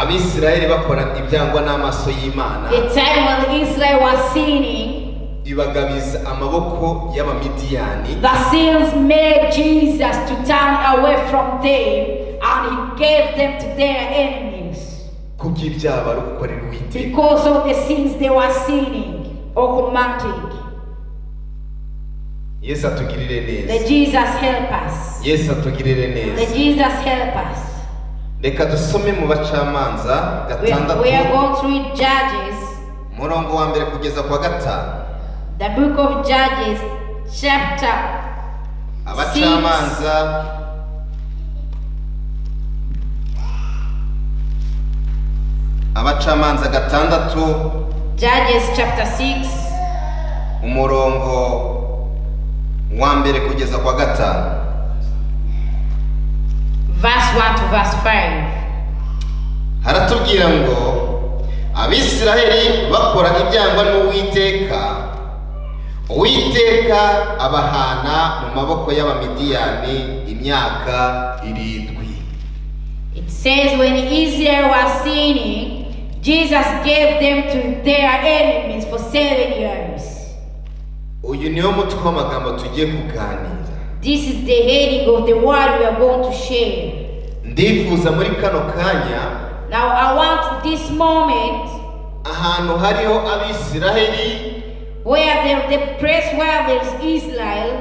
abisirayeli bakora ibyangwa n'amaso y'Imana, the time when Israel was sinning, ibagabiza amaboko y'Abamidiyani, the sins made Jesus to turn away from them, and he gave them to their enemies kubw'ibyaha bari gukorera Uwiteka. because of the sins they were sinning or commanding. Yesu atugirire Let neza. Jesus help us. Yesu atugirire Let neza. Jesus help us. Reka dusome mu Bacamanza We are gatandatu going to read Judges, umurongo wa mbere kugeza kwa gatanu. the book of Judges, chapter 6. Abacamanza Abacamanza gatandatu Judges chapter 6, umurongo wa mbere kugeza kwa gatanu. verse 1 to verse 5. Haratubwira ngo Abisiraheli bakora ibyangwa n'Uwiteka, Uwiteka abahana mu maboko y'Abamidiyani imyaka 7. It says, when Israel was sinning, Jesus gave them to their enemies for 7 years. Uyu niwo mutwe w'amagambo tugiye kuganira. This is the heading of the word we are going to share. Ndifuza muri kano kanya Now I want this moment ahantu hariho Abisiraheli where the place where there is Israel,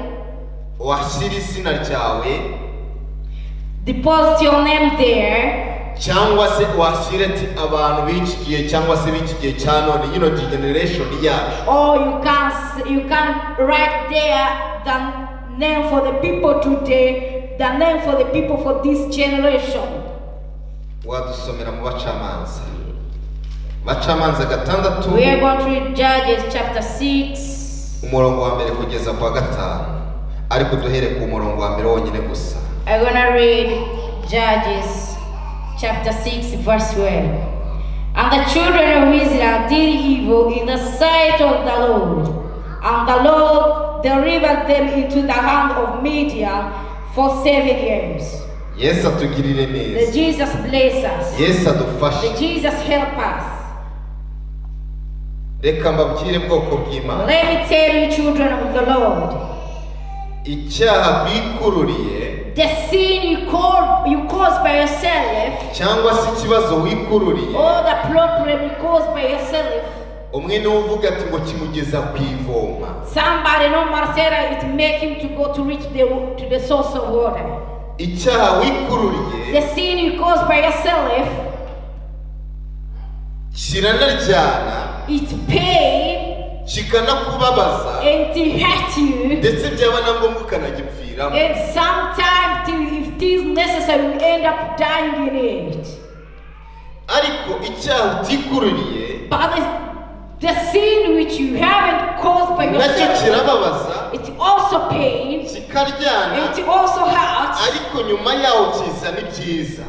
washyira izina ryawe deposit your name there, cyangwa se washyira ati abantu b'iki gihe cyangwa se b'iki gihe cya none, you know, the generation yacu. or you can write there the name for the people today, the name for the people for this generation. Wadusomera mu Bacamanza gatandatu We are going to read Judges chapter 6. umurongo wa mbere kugeza kwa gatanu, ariko duhere ku murongo wa mbere wonyine gusa. I'm going to read Judges chapter 6 verse 1. And the children of Israel did evil in the sight of the Lord, and the Lord delivered them into the hand of Midian for 7 years. Yesu atugirire Let neza. Jesus bless us. Yesu adufashe. Let Jesus help us. Reka mbabwire bwoko bw'Imana, Let me tell you, children of the Lord, icyaha bikururiye the sin you caused by yourself, cyangwa se ikibazo wikururiye, or the problem you caused by yourself. umwe niwe uvuga ati ngo kimugeza ku ivoma. Somebody normally said it make him to reach to the source of water. Icyaha wikururiye The sin you caused by yourself, kiranaryana, it pain kikanakubabaza, and it hurt you, ndetse byaba na ngombwa ukanagipfiramo. and sometimes if it is necessary you end up dying in it. Ariko icyaha utikururiye But the sin which you haven't caused by nacyo yourself, kirababaza, it also pains, kikaryana, it also hurts, ariko nyuma yaho kizana ibyiza.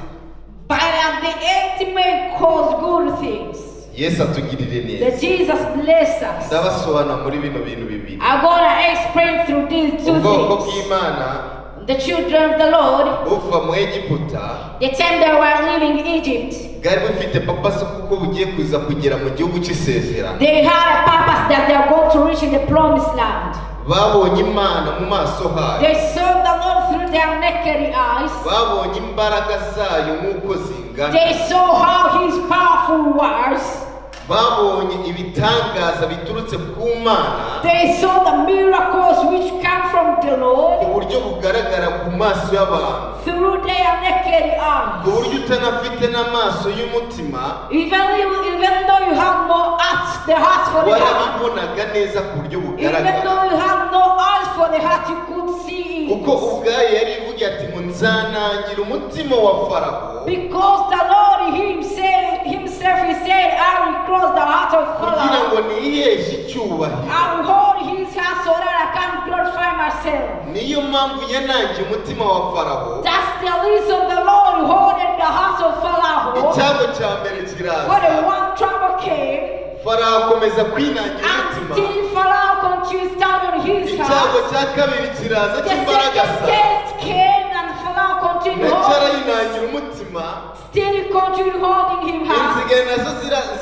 but at the end it may cause good things. Yesu atugirire That neza. Jesus bless us. Ndabasobanura muri bino bintu bibiri. I'm gonna explain through these two Ubwoko things. bw'Imana The children of the Lord, buva mu Egiputa the time they were living in Egypt, bwari bufite papasi kuko bugiye kuza kugera mu gihugu cy'isezerano. they had a purpose that they are going to reach in the promised land. Babonye Imana mu maso hayo, They saw the Lord through their naked eyes. babonye imbaraga zayo nk'uko zingana, They saw how His powerful was. babonye ibitangaza biturutse ku Mana They saw the miracles which come from the ku Lord buryo bugaragara ku maso y'abantu, through their naked ku eyes. buryo utanafite n'amaso y'umutima Even though you have no eyes, the heart for the heart. warabibonaga neza ku buryo Even bugaragara, though you have no eyes for the heart, you could see kuko it. ubwayo yari ivuga ati ngo nzanangira umutima wa Farawo Because the Lord himself, He said, I will cross the heart of kugira Pharaoh. ngo niheshe icyubahiro. I will hold his heart so that I can glorify myself. Niyo mpamvu yanangiye umutima wa Farawo. That's the reason the Lord holding the heart of Pharaoh. Icyago cya mbere When the kiraza, one trouble came, Farawo akomeza kwinangira and umutima. still Pharaoh continues down on his Icyago heart. cya kabiri kiraza The cy'imbaraga second za, test came, and Pharaoh continued nacyo holding arayinangira umutima. still he continued holding him Ndetse nazo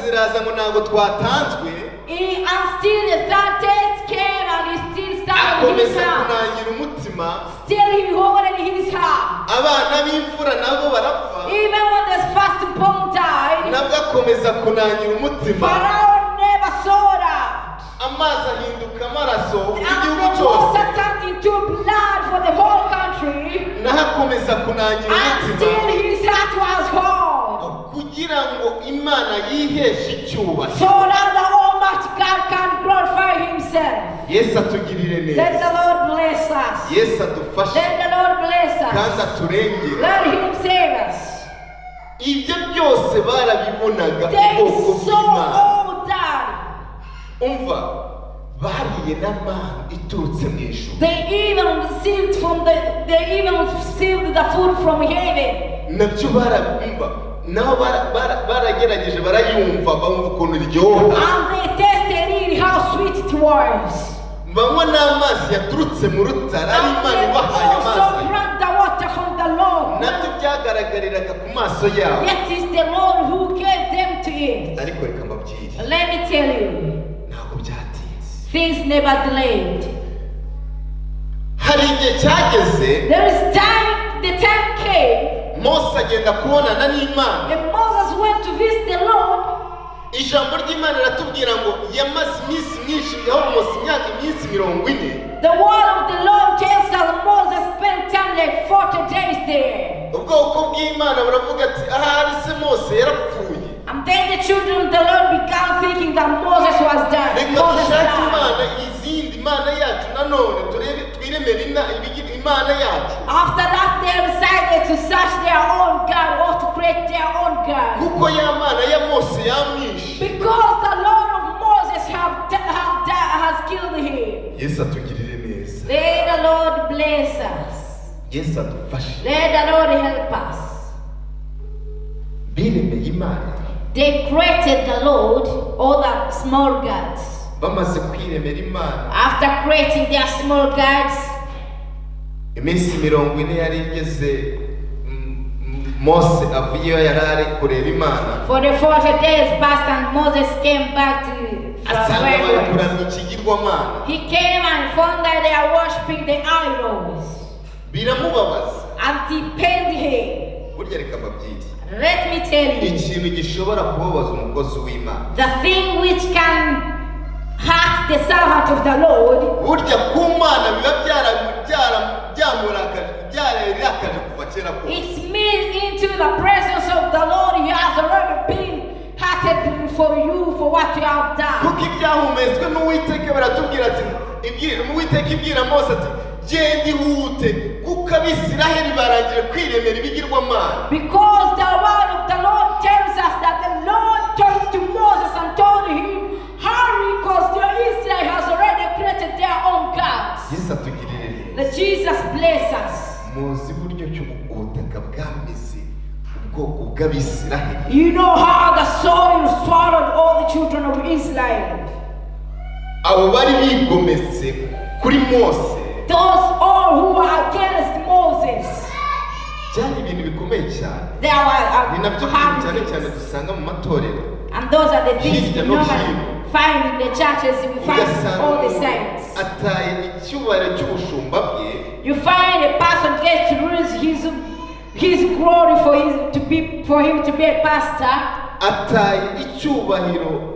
ziraza ngo ntabwo twatanzwe, and still the third test came and he still started in his akomeza heart. kunangira umutima. Still he holding his heart. Abana b'imfura nabo barapfa, Even when the firstborn died, nabwo akomeza kunangira umutima. Pharaoh never sold out. Amazi ahinduka amaraso And igihugu the cyose, water turned into blood for the whole country. naho akomeza kunangira And still umutima his heart was whole. kugira ngo Imana yiheshe icyubahiro. So that the Almighty God can glorify himself. Yesu atugirire Let neza, the Lord bless us. Yesu adufashe Let the Lord bless kandi us. aturengere. Let him save us. Ibyo byose barabibonaga They ubwoko saw bw'Imana. all that. Umva, bariye n'amana iturutse mu ijuru. They even received the food from heaven. Nabyo barabimva, nabo baragerageje barayumva, bumva ukuntu iryoha. And they tasted it, how sweet it was. Banywa n'amazi yaturutse mu rutare, ari And Imana they ibahaye also amazi. drank the water from the Lord. Nabyo byagaragariraga ku maso yabo. Yet is the Lord who gave them to it. Ariko reka mbabwire, Let me tell you, ntabwo byatinze. things never delayed. Hari igihe cyageze, There is time, the time came, Mose agenda kubonana n'Imana. and Moses went to visit the Lord. Ijambo ry'Imana riratubwira ngo yamaze iminsi myinshi, almost imyaka iminsi 40. The word of the Lord tells us Moses spent time like 40 days there. Ubwoko bw'Imana buravuga ati ahari se Mose yarapfuye. And then the children of the Lord began thinking that Moses was dead. Reka Moses dushake died. Imana izindi, Imana yacu nanone turebe twiremere Imana yacu. After that, they decided to search their own God or to create their own God. Kuko ya Mana ya Mose yamwishe. Because the Lord of Moses has killed him. Yesu atugirire neza, Let the Lord bless us. Yesu adufashe. Let the Lord help us. Biremeye Imana, They created the Lord, all the small gods. bamaze kwiremera Imana, After creating their small gods, iminsi 40 yari igeze, Mose avuyeyo yari ari kureba Imana, for the 40 days passed and Moses came back to asanga where bari he was. kuramya ikigirwamana. He came and found that they are worshiping the idols. Biramubabaza. And he pained him. Burya reka mbabwire, Let me tell you, ikintu gishobora kubabaza umukozi w'Imana, the thing which can hurt the servant of the Lord, burya ku Mana biba byararakaje kuva kera kose. it means into the presence of the Lord he has already been hurted for you for what you have done. Kuko ibyahumetswe n'Uwiteka baratubwira ati, Uwiteka ibwira Mose ati genda ihute kuko Abisiraheli barangije kwiremera ibigirwamana. Because the word of the Lord tells us that the Lord turned to Moses and told him, hurry, because the Israel has already created their own gods. Yesu atugirire neza. Let Jesus bless us. Muzi buryo cy'ubutaka bwamize ubwoko bw'Abisiraheli. You know how the soil swallowed all the children of Israel. Abo bari bigometse kuri Mose. Those all who were against Moses. Byari ibintu bikomeye cyane. They were Ni nabyo hard cyane things. cyane dusanga mu matorero. And those are the things Hirya we no normally hino. find in the churches. We find Ugasanga all the umuntu saints. ataye icyubahiro cy'ubushumba bwe, You find a person gets to lose his glory for him to be a pastor. ataye icyubahiro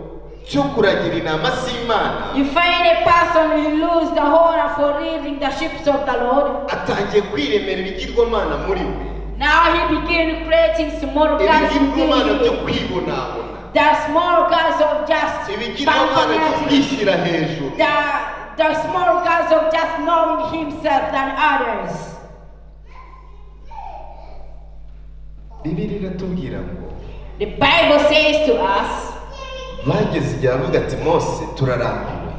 cyo kuragira inama z'Imana, You find a person who lose the honor for leading the ships of the Lord. atangiye kwiremera ibigirwamana muri we. Now he began creating small gods Ibigirwamana byo within him. kwibonabona, The small gods of just ibigirwamana byo personality. kwishyira hejuru. The small gods of just knowing himself than others. Bibiliya iratubwira ngo The Bible says to us, bageze igihe avuga ati Mose turarambiwe.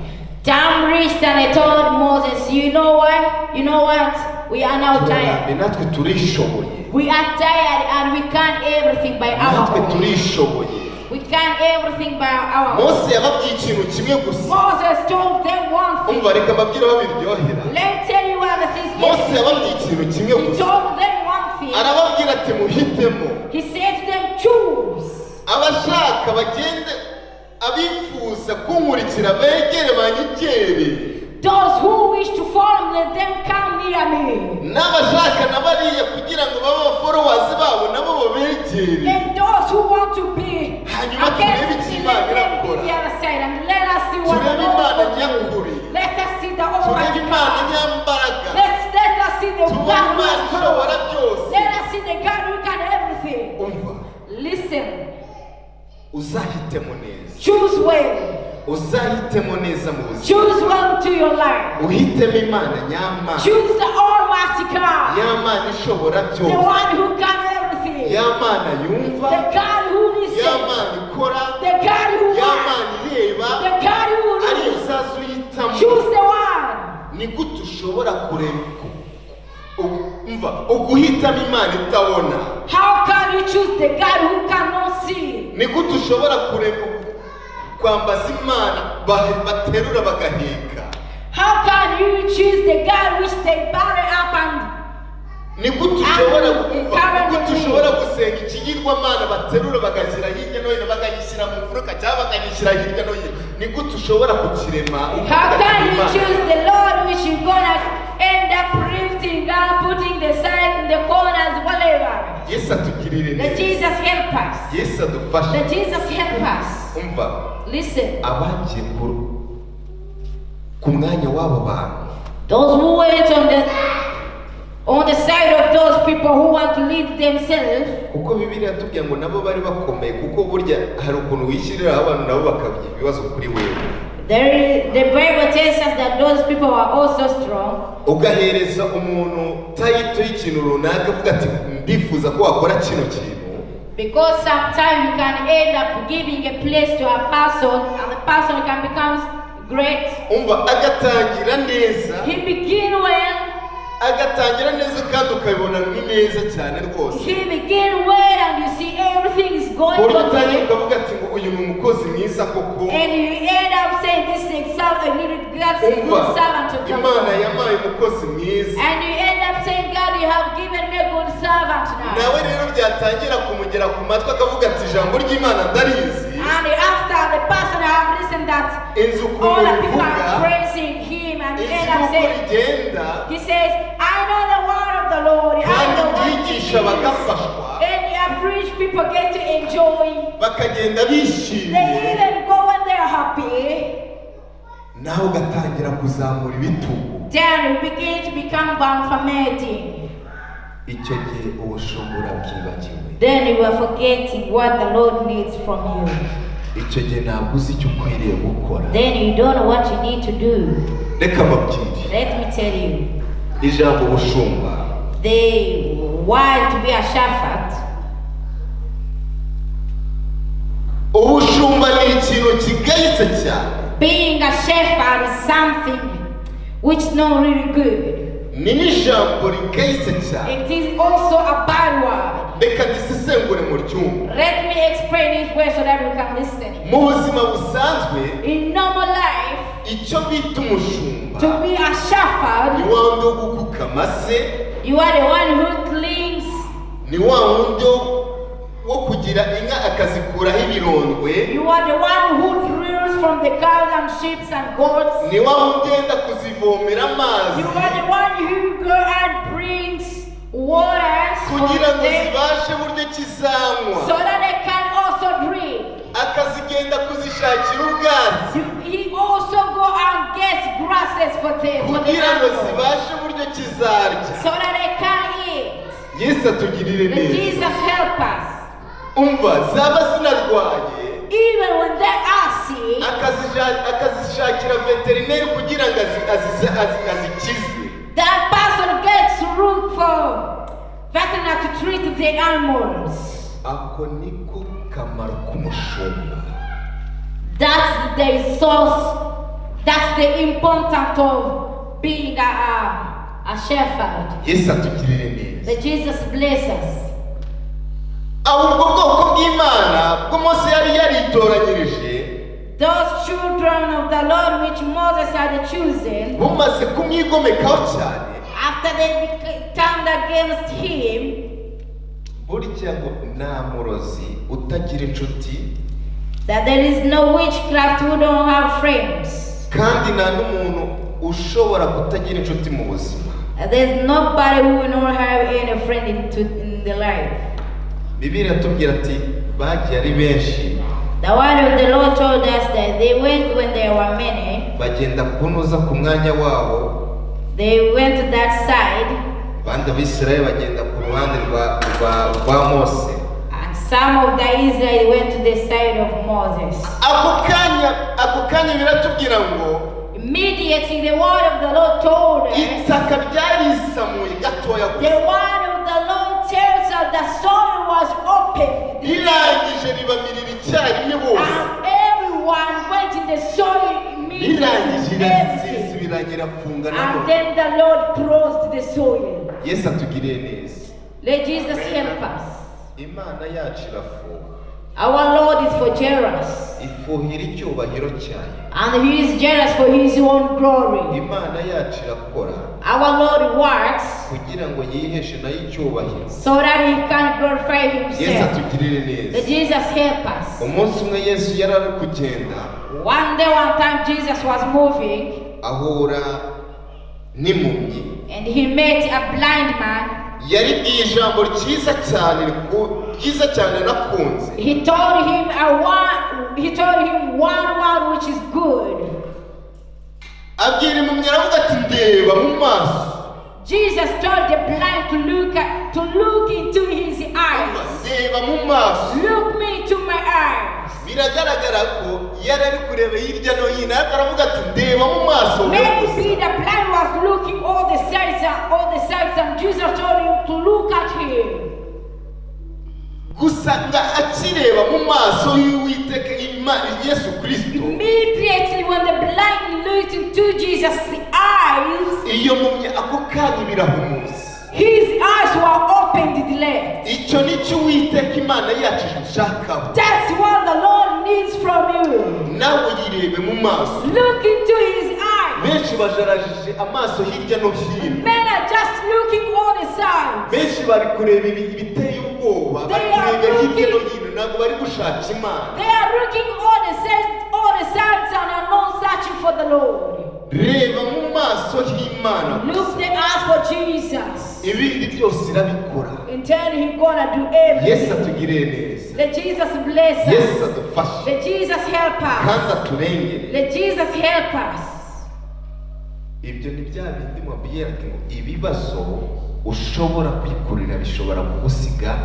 time reached and I told Moses, you know what? We are now tired. Turarambiwe, natwe turishoboye. We are tired and we can't everything by our Natwe own. turishoboye. We can't everything by our own. Mose yababwiye ikintu kimwe gusa. Moses told them one thing. Umva reka mbabwire aho biryohera. Let me tell you what the thing Mose is. yababwiye ikintu kimwe He gusa. told them one thing. Arababwira ati muhitemo. He said to them, choose. Abashaka akaba agenda abifuza kunkurikira begere banyegere. Those who wish to follow me, let them come near me. N'abashaka na bariya kugira ngo babe abaforowazi babo nabo babegere. And those who want to be Hanyuma turebe against icyo me, Imana let them be irakora. the other side. And let us see what the Turebe Lord Imana will do. nyakuri. Let us see the Turebe Almighty Imana God. nyambaraga. Let us see the Tubone God who Imana is ishobora power. byose. Let us see the God who can everything. Umva, Listen. uzahitemo neza. Choose well. Uzahitemo neza mu buzima. Choose well to your life. Uhitemo Imana nyamana. Choose the Almighty God. Yamana ishobora The byose. one who can everything. Yamana yumva. The God who listens. Yamana ikora. The God who Yamana acts. ireba. The God who Ariyo rules. uzaza uhitamo. Choose the one. Ni gute ushobora kureba umva uguhitamo Imana itabona? How can you choose the God who cannot see? Ni gute ushobora kureba kwambaza Imana baterura bagaheka? How can you choose the God which they bury up and Ni gute ushobora gusenga ikigirwamana baterura bagashyira hirya no hino bakagishyira mu mfuruka cyangwa bakagishyira hirya no hino? Ni gute ushobora kukirema? how can you choose the Lord which you're gonna end up lifting down, putting the side in the corners, whatever? Yesu atugirire Let neza. Jesus help us. Yesu adufashe. Let Jesus help us. Umva, Listen. abagiye ku mwanya w'abo bantu, Those who wait on the side of those people who want to lead themselves. kuko Bibiliya yatubwiye ngo nabo bari bakomeye, kuko burya hari ukuntu wishyiriraho abantu nabo bakabyira ibibazo kuri wewe. The Bible tells us that those people are also strong. Ugahereza umuntu tayito y'ikintu runaka uvuga ati ndifuza ko wakora kino kintu. Because sometimes you can end up giving a place to a person and the person can become great. Umva, agatangira neza. He begin well. Agatangira neza kandi ukabibona ni neza cyane rwose. He begin well and you see everything is going utangiye okay. ukavuga ati ngo uyu ni umukozi mwiza koko. And you end up saying this is God's a good servant of Imana God. yampaye umukozi mwiza. And you end up saying, God, you have given me a good servant now. Nawe rero byatangira kumugera ku matwi akavuga ati ijambo ry'Imana ndarizi. And after the person have listened that Inzu all the people kuvuga. are praising him and Inzi end up uko saying, rigenda. he says, I know the word of the Lord. I Kandi know what it byigisha is. bagafashwa. And you preach, people get to enjoy. Bakagenda They bishimye. even go when they're happy. Nawe ugatangira kuzamura ibitugu. Then you begin to become confirmating. Icyo gihe ubushobora bwibagiwe. Then you are forgetting what the Lord needs from you. Icyo gihe ntabwo uzi icyo ukwiriye gukora. Then you don't know what you need to do. Reka mbabwire. Let me tell you. Ijambo ubushumba. They want to be a shepherd. Ubushumba ni ikintu kigayitse cyane. Being a shepherd is something which is not really good. Ni n'ijambo rigayitse cyane. It is also a bad word. Reka ndisesengure mu ryumba. Let me explain it well so that we can listen. Mu buzima busanzwe, In normal life, icyo bita umushumba to be a ni shepherd, wa wundi wo gukukama se, you are the one who cleans. ni wa wundi wo kugira inka akazikuraho ibirondwe, You are the one who drills from the cows and sheep and goats. ni wa wundi ugenda kuzivomera amazi You are the one who go and brings water for kugira ngo them zibashe buryo kizanywa, so that they can also drink. akazigenda kuzishakira ubwatsi He also go and gets grasses for them, for the kugira ngo animals, zibashe buryo kizarya. so that they can eat. Yesu atugirire Let neza. Jesus help us. Umva, zaba zinarwaye Even when they are sick, akazishakira veterineri kugira ngo azikize. that person gets room for veterinary to treat the animals. Ako niko kamaro k'umushumba. That's the source, that's the importance of being a shepherd. Yesu atugirire neza. That Jesus bless us. Ahubwo bwoko bw'Imana bwo Mose yari yaritoranyirije, Those children of the Lord which Moses had chosen, bumaze kumwigomekaho cyane, after they turned against him, burya ngo nta murozi utagira inshuti That there is no witchcraft who don't have friends. kandi nta n'umuntu ushobora kutagira inshuti mu buzima. There's nobody who will not have any friend in the life. Bibiliya tubwira ati bagiye ari benshi. The word of the Lord told us that they went when there were many. Bagenda kunoza ku mwanya wabo. They went to that side. Bandi b'Isirayeli bagenda ku ruhande rwa Mose. And some of the Israel went to the side of Moses. Ako kanya biratubwira ngo immediately the word of the Lord told us. Itaka ryarisamuye gatoya gusa. The word of the Lord tells us the soil was open. Irangije ribamirira icyarimwe bose. And everyone went in the soil immediately. And then the Lord closed the soil. Yes, atugirire neza. Let Jesus help us. Imana yacu irafuha. Our Lord is for jealous. Ifuhira icyubahiro cyayo. And He is jealous for His own glory. Imana yacu irakora. Our Lord works kugira ngo yiheshe nayo icyubahiro. So that He can glorify Himself. Yes, atugirire neza. Let Jesus help us. Umunsi umwe Yesu yari ari kugenda. One time Jesus was moving. Ahura n'impumyi. And he met a blind man. Yaribwiye ijambo ryiza cyane nakunze. He told him one word which is good. Abwira impumyi aravuga ati ndeba mu maso. Jesus told the blind to look into his eyes. Ndeba mu maso. Look me into my eyes. Biragaragara ko yari ari kureba hirya no hino aravuga ati ndeba mu maso. Maybe the blind was looking all the sides and Jesus told him to look at him. Gusa nga akireba mu maso y'Uwiteka Yesu Kristo. Immediately when the blind looked into Jesus' eyes, iyo mpumyi ako kanya birahumuza. His eyes were opened left. Icyo nicyo Uwiteka Imana yacu ishakaho. That's what the Lord needs from you. Nawe yirebe mu maso. Look into his eyes. Benshi bajarajije amaso hirya no hino. Men are just looking all the sides. Benshi bari kureba ibiteye ubwoba, bari kureba hirya no hino, ntabwo bari gushaka Imana. They are looking all the sides and are not searching for the Lord. Reba mu maso y'Imana. Look the eyes for Jesus. Ibindi byose irabikora. In turn, He's gonna do everything. Yesu atugirire neza. Let Jesus bless us. Yesu adufashe. Let Jesus help us. Kandi aturengere. Let Jesus help us. Ibyo ni bya bindi mubwira ati ibibazo ushobora kwikurira bishobora kugusiga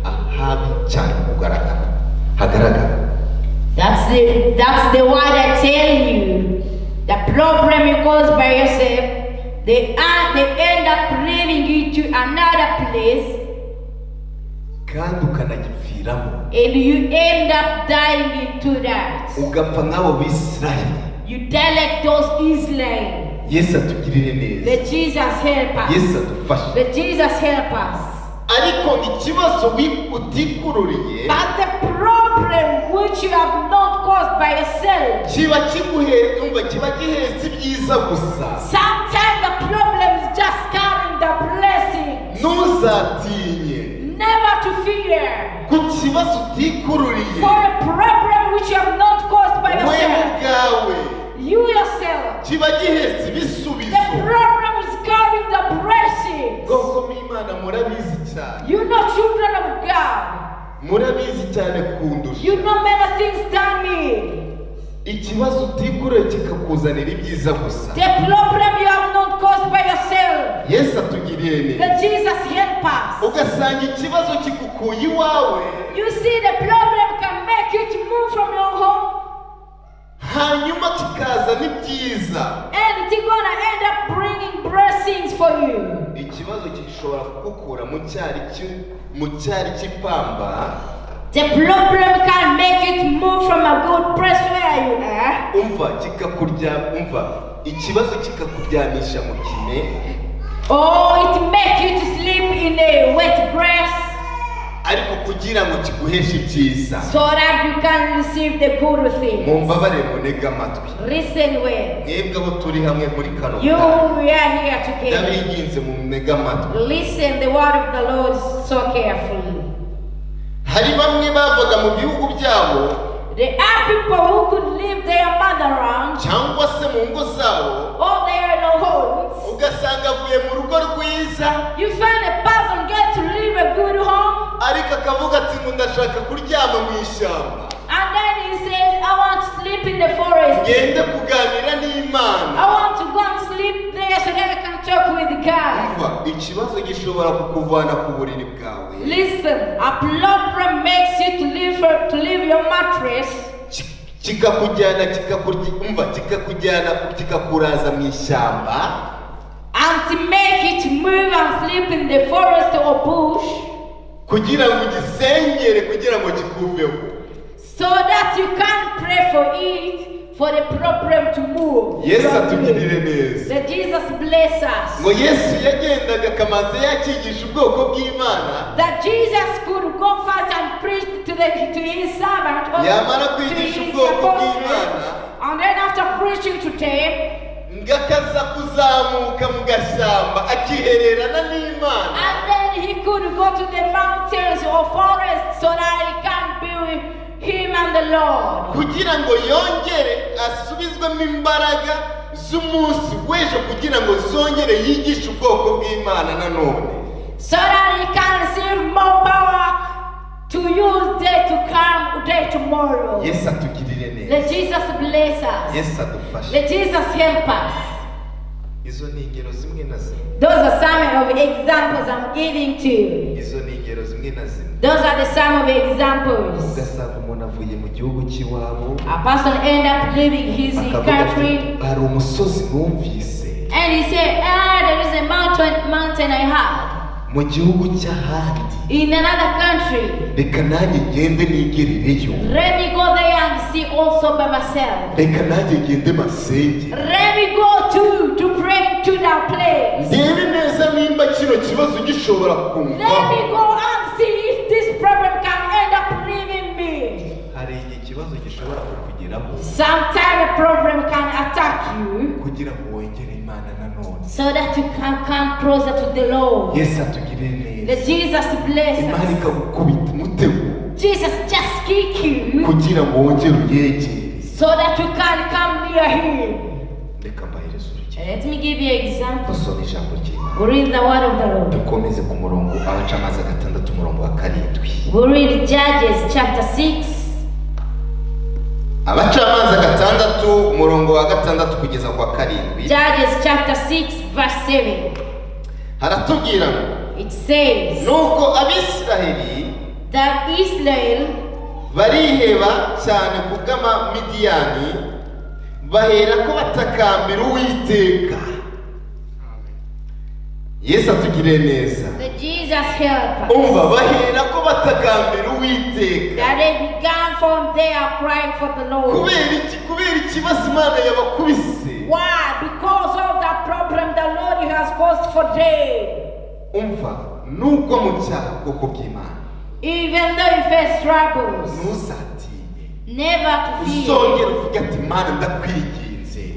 ahabi cyane hagaragara. That's the word I tell you. The problem you cause by yourself, they end up leaving you to another place. Kandi ukanagipfiramo. And you end up dying into that. Ugapfa nk'abo b'Isirayeli. You die like those Israel. Yesu atugirire neza. Let Jesus help us. Yesu adufashe. Let Jesus help us. Ariko ikibazo utikururiye. But the problem which you have not caused by yourself. kiba gihetse ibyiza gusa. Sometimes the problem is just carrying the blessings. Ntuzatinye. Never to fear. Ku kibazo utikururiye. For a problem which you have not caused by yourself. Wewe You yourself. kiba gihetse ibisubizo. The problem is carrying the blessings. Bwoko bw'Imana murabizi cyane. You know children of God. Murabizi cyane kundusha. You know many things than me. Ikibazo utikururiye kikakuzanira ibyiza gusa. The problem you have not caused by yourself. Yesu atugirire neza. Let Jesus help us. Ugasanga ikibazo kigukuye iwawe. You see the problem can make you to move from your home. Hanyuma kikaza n'ibyiza. And it's gonna end up bringing blessings for you. Ikibazo gishobora kugukura mu cyari cy'ipamba. The problem can make you to move from a good place where you are. Ikibazo kikakuryamisha mu kime. Or it make you to sleep in a wet grass. Ariko kugira ngo kiguheshe ibyiza. So that you can receive the good things. Mumbabare munega amatwi. Listen well. Mwebwe abo turi hamwe muri kano. You we are here together. Ndabiginze mu munega amatwi. Listen the word of the Lord so carefully. Hari bamwe bavaga mu bihugu byabo. There are people who could leave their motherland cyangwa se mu ngo zabo or their homes. ugasanga avuye mu rugo rwiza You find a person get to live a good home, ariko akavuga ati ngo ndashaka kuryama mu ishyamba and then he says, I want to sleep in the forest. ngende kuganira n'Imana. I want to go and sleep there so that I can talk with God. Umva, ikibazo gishobora kukuvana ku buriri bwawe Listen, a problem makes you to leave your mattress kikakujyana kikakuraza mu ishyamba and to make you to move and sleep in the forest or bush kugira ngo ugisengere kugira ngo kikuveho, so that you can pray for it, for the problem to move. Yesu atugirire neza. That Jesus bless us. Ngo Yesu yagendaga akamanza yakigisha ubwoko bw'Imana, That Jesus could go fast and preach to his servant or yamara to kwigisha his ubwoko apostles, bw'Imana and then after preaching to them, ngakaza kuzamuka mu gashyamba akihererana n'Imana, and then he could go to the mountains or forests so that he can be with him and the Lord. kugira ngo yongere asubizwemo imbaraga z'umunsi w'ejo kugira ngo zongere yigishe ubwoko bw'Imana nanone, So that he can receive more power to use day to come, day tomorrow. Yesu atugirire neza. Let Jesus bless us. Yesu adufashe. Let Jesus help us. Izo ni ingero zimwe na zimwe. Those are some of the examples I'm giving to you. Izo ni ingero zimwe na zimwe. Those are the some of the examples. Ugasanga umuntu avuye mu gihugu cy'iwabo A person end up leaving his akavuga country, ati hari umusozi numvise and he said, there is a mountain I had mu gihugu cy'ahandi, in another country. reka nanjye ngende nigerereyo, Let me go there and see also by myself. reka nanjye ngende masenge, Let me go to pray to that place. ndebe neza nimba kino kibazo gishobora Let kumvaho. me go and see if this problem can end up leaving me. Hari igihe ikibazo gishobora kukugeraho Sometimes a problem can attack you kugira ngo wegere Imana nanone. so that you can come closer to the Lord. Yesu atugirire Let neza. Jesus bless Imana us. ikagukubita umutego Jesus just kick you kugira ngo wongere uyegere. so that you can come near him. Reka mbahereze urugero. Let me give you an example. Dusome ijambo ry'Imana. We read the word of the Lord. Dukomeze ku murongo Abacamanza 6 umurongo wa 7. We read Judges chapter 6. Abacamanza 6 umurongo wa 6 kugeza kwa 7. Judges chapter 6 verse 7. Haratubwira ngo It says nuko Abisiraheli that Israel bariheba cyane ku bw'Amamidiyani bahera ko batakambira Uwiteka. Yesu atugirire neza. that Jesus help us. Umva bahera ko batakambira Uwiteka. That they began from there crying for the Lord. Kubera ikibazo Imana yabakubise. Why? Because of that problem the Lord has caused for them. Umva nubwo mu cyaha bwoko bw'Imana Even though you face troubles, ntuzatinye, never to fear. uzongera uvuge ati Mana ndakwinginze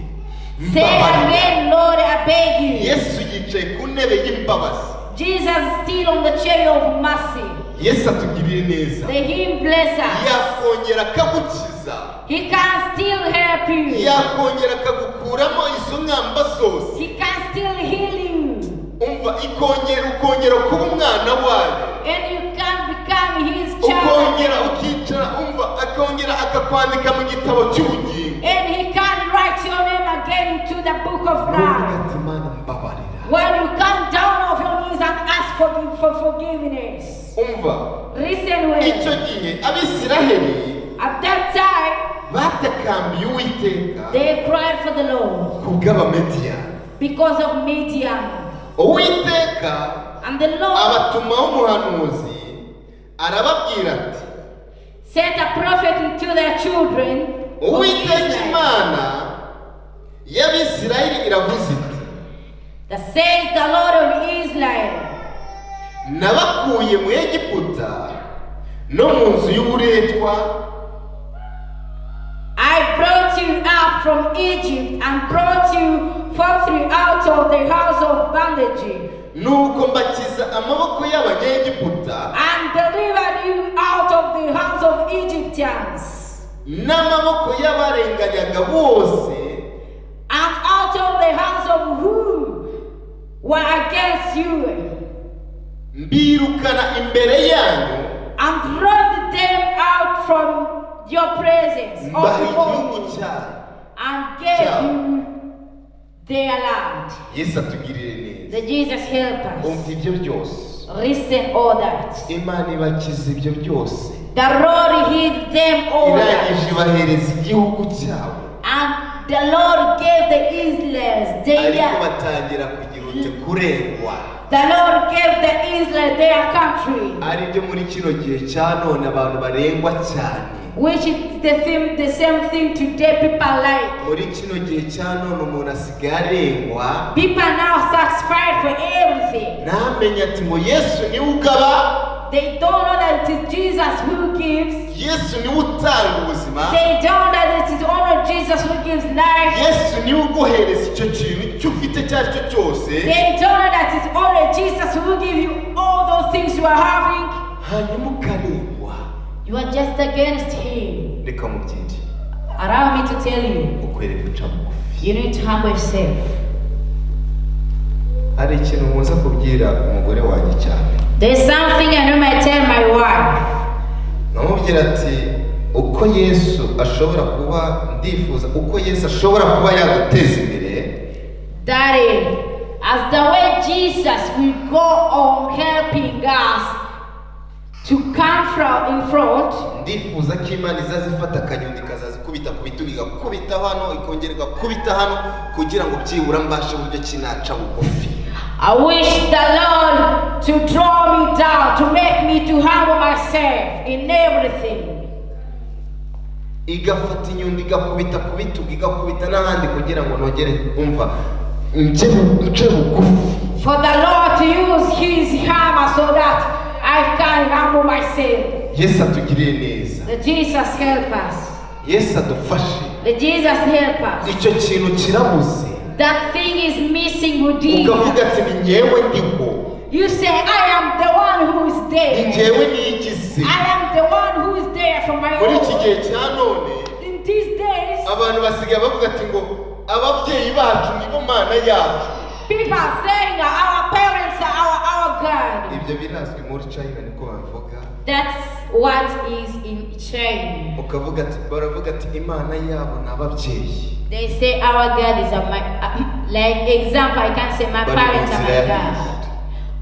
Say again, Lord, I beg you. Yesu yicaye ku ntebe y'imbabazi. Jesus is still on the chair of mercy. Yesu atugirire neza. Let him bless us. Yakongera akagukiza, He can still help you. yakongera akagukuramo izo nkamba zose. He can still heal you. Umva ukongera kuba umwana wayo, And you can become his ukongera child. ukicara, umva akongera akakwandika mu gitabo cy'ubugingo. And he can write your name again into the book of Uvuga life. ati Mana mbabarira. When you come down off your knees and ask for forgiveness. Umva Listen icyo well. gihe Abisiraheli At that time, batakambiye Uwiteka they cried for the Lord ku bw'Abamidiyani. because of Midian. Uwiteka And the Lord abatumaho umuhanuzi arababwira ati sent a prophet into their children of Uwiteka Israel. Imana y'Abisirayeli iravuze iti That says the Lord of Israel, nabakuye mu Egiputa no mu nzu y'uburetwa, I brought you up from Egypt and brought you forth out of the house of bondage nuko mbakiza amaboko y'Abanyegiputa and delivered you out of the house of Egyptians. n'amaboko y'abarenganyaga bose, and out of the hands of who were against you, mbirukana imbere yanyu, and drove them out from your presence, mbaha or before igihugu you, cyanyu. and gave you their land. Yesu atugirire neza. The Jesus help us. Umva ibyo byose. Listen all that. Imana ibakiza ibyo byose. The Lord healed them all irangije that. ibahereza igihugu cyabo, And the Lord gave the Israelites ariko their. batangira kugira ute kurengwa. The Lord gave the Israelites their country, Ari byo muri kino gihe cya none abantu barengwa cyane. which is the same thing today. People like. Muri kino gihe cya none umuntu asigaye arengwa, People now satisfied for everything. ntamenye ati ngo Yesu niwe ugaba, They don't know that it is Jesus who gives. Yesu niwe utanga ubuzima, They don't know that it is only Jesus who gives life. Yesu niwe uguhereza icyo kintu icyo ufite icyo ari cyo cyose, They don't know that it's only Jesus who will give you all those things you are having. hanyuma ukarengwa. You are just against Him. Reka mubyinshi Allow me to tell you, ukwiriye guca bugufi. you need to humble yourself. Hari ikintu muza kubwira umugore wanjye cyane, There's something I know I tell my wife. namubwira ati uko Yesu ashobora kuba, ndifuza uko Yesu ashobora kuba yaduteza imbere, Daddy, as the way Jesus will go on helping us to come from in front, ndifuza ko Imana izazifata akanyundo ikazazikubita ku bitugu, igakubita hano ikongera igakubita hano, kugira ngo byibura mbashe uburyo kinaca bugufi. I wish the Lord to draw me down, to make me to humble myself in everything. Igafata inyundo igakubita ku bitugu, igakubita n'ahandi kugira ngo nongere umva nce bugufi. For the Lord to use His hammer so that I can humble myself. Yesu atugirire neza, The Jesus help us. Yesu adufashe. The Jesus help us. Icyo kintu kirabuze, That thing is missing within. ukavuga ati ni njyewe ndiho, You say, I am the one who is ni there. njyewe nigize. I am the one who is there for my Muri iki own. gihe cya none In these days, abantu basigaye bavuga ati ngo ababyeyi bacu nibo mana yacu. people are saying that our parents are our God. Ibyo birazwi muri China niko babivuga. That's what is in China. Ukavuga ati baravuga ati imana yabo ni ababyeyi. They say our God is like example, I can say my But parents it's are my their God.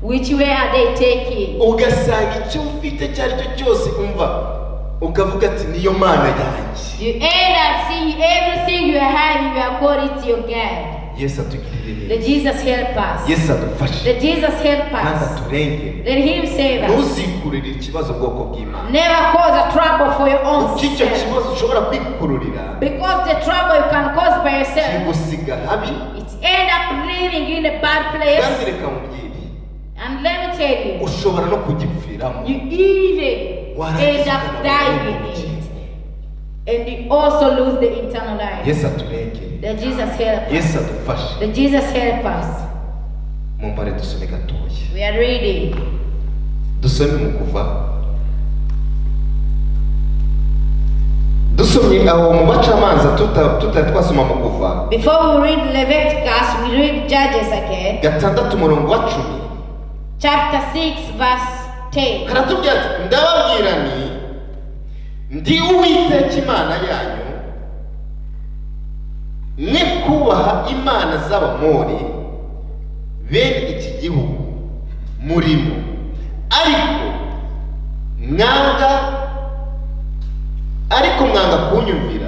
Which way are they taking? Ugasanga icyo ufite icyo ari cyo cyose umva ukavuga ati niyo mana yanjye. You end up seeing everything you are having, you are calling to your God. Yesu atugirire The neza, Jesus help us. Yesu adufashe The Jesus help kandi us. aturengere. Let Him save us. Ntuzikurire ikibazo ubwoko bw'Imana, Never cause a trouble for your own kuko icyo self. kibazo ushobora kwikururira Because the trouble you can cause by yourself, kigusiga habi. it end up living in a bad Kandi place. reka mubwire, And let me tell you, ushobora no kugipfiramo, you even end up dying in it. And you also lose the eternal life. Yesu aturengere, The Jesus help us. Yesu adufashe. The Jesus help us. Mumbare dusome gatoya, We are reading. dusome mu Kuva, dusomye aho mu bacamanza tutari twasoma mu Kuva Before we read Leviticus, we read Judges again. 6:10. Chapter 6, verse 10. Haratubwira ati ndababwira ndi Uwiteka Imana yanyu, mwe kubaha imana z'Abamori bene iki gihugu murimo, ariko mwanga kunyumvira,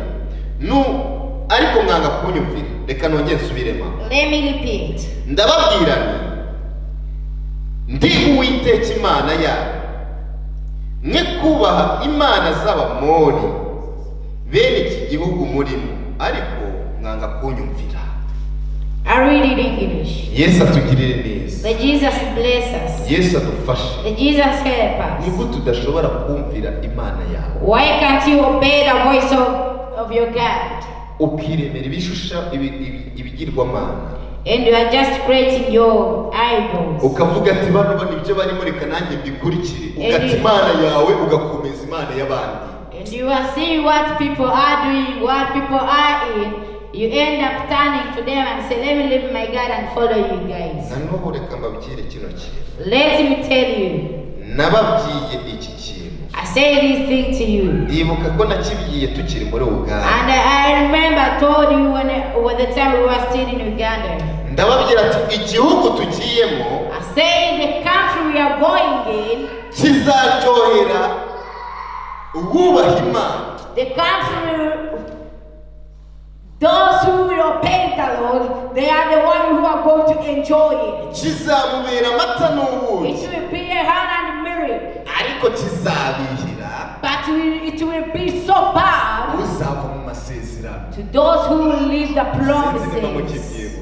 ariko mwanga kunyumvira. Reka nongere nsubiremo, Let me repeat. ndababwira ndi Uwiteka Imana yanyu, mwe kubaha imana z'Abamori bene iki gihugu murimo, ariko mwanga kunyumvira. I read it in English. Yesu atugirire neza, The Jesus bless us. Yesu adufashe. The Jesus help us. Nibwo tudashobora kumvira imana yawe, Why can't you obey the voice of your God? ukiremera ibishusha ibigirwamana, And you are just creating your idols. ukavuga ati bano ibyo barimo reka nanjye mbikurikire, ugata imana yawe ugakomeza imana y'abandi. And you are seeing what people are doing, what people are in. You end up turning to them and say, let me leave my God and follow you guys. Nanubu reka mbabwire kino kintu. Let me tell you. Nababwiye iki kintu. I say this thing to you. Ibuka ko nakibwiye tukiri muri Uganda. And I remember I told you when the time we were still in Uganda. Ndababwira ati igihugu tugiyemo. I say the country we are going in. Kizaryohera uwubaha Imana. The country, those who will obey the Lord, they are the ones who are going to enjoy it. Kizamubera amata n'ubuki. It will be a hand and milk. Ariko kizabihira. But it will be so bad Uzava mu masezerano. to those who will leave the promises.